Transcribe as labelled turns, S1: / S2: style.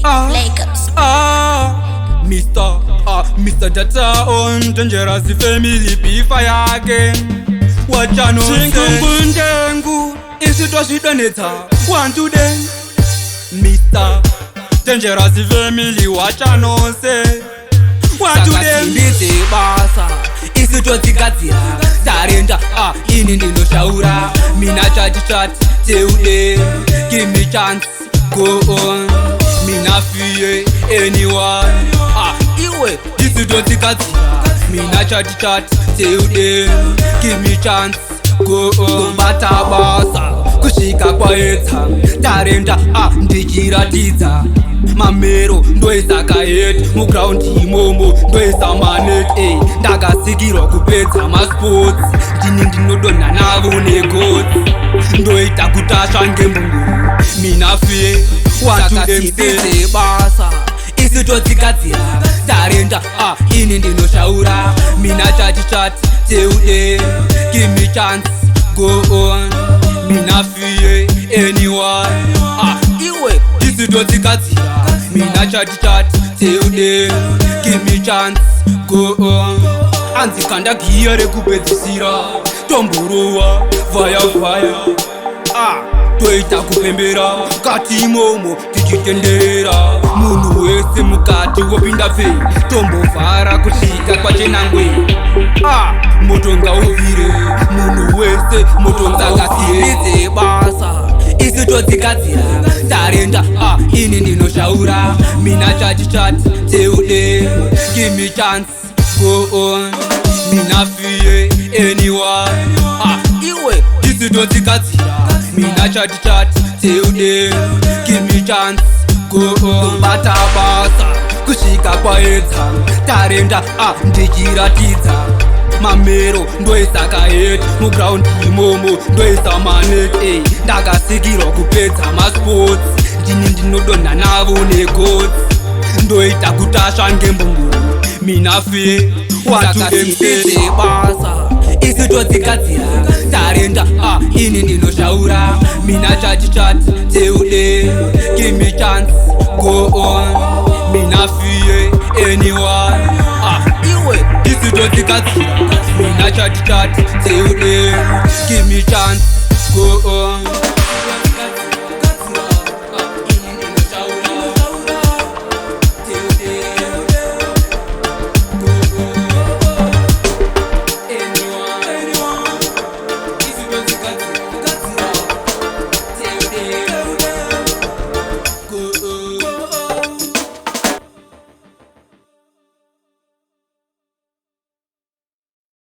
S1: Lakers.
S2: Mr. Data on Dangerous Family Pifa yake wachano sengu isitwa shidoneta one to them Mr. Dangerous Family wachano se one to them
S3: Simbi Dzebasa isitwa tikadzira tarenda ini ndinoshaura mina chat teude give me chance go on mina fear anyone iwe isitwa tikadzira mina chat teude give me chance go on bata basa kushika kwaedza tarenda ndichiratidza mamero ndoisaka head muground imomo ndoisa manet ndakasikirwa kupedza masports ndini ndinodonha navo negods ndoita kutasva ngembunguru mina fie Simbi Dzebasa isitotsigadzira tarenda ini ndinoshaura mina chat teude give me chance go on mina fie anyone iwe isitotsigadzira mina chat teude give me chance go on anzi kanda giya rekupedzisira tomborowa vaya toita kupembera kati imomo tichitendera munhu wese mukati wopinda fei tombovhara kusvika kwachenangwe moto ngauvhire munhu wese moto Simbi Dzebasa isitotsigadzira tarenda ini ndinoshaura mina chat teude give me chance go on mina fie anyone iwe isitotsigadzira mina chat teude give me chance go on bata basa kusvika kwaedza tarenda ndichiratidza mamero ndoisaka head muground imomo ndoisa manet ndakasikirwa kupedza masports ndini ndinodonha navo negods ndoita kutasva ngembunguru mina fie Simbi Dzebasa isitotsigadzira tarenda ini ndinoshaura mina chat teude give me chance go on mina fie anyone iwe isitotsigadzira mina chat teude give me chance go on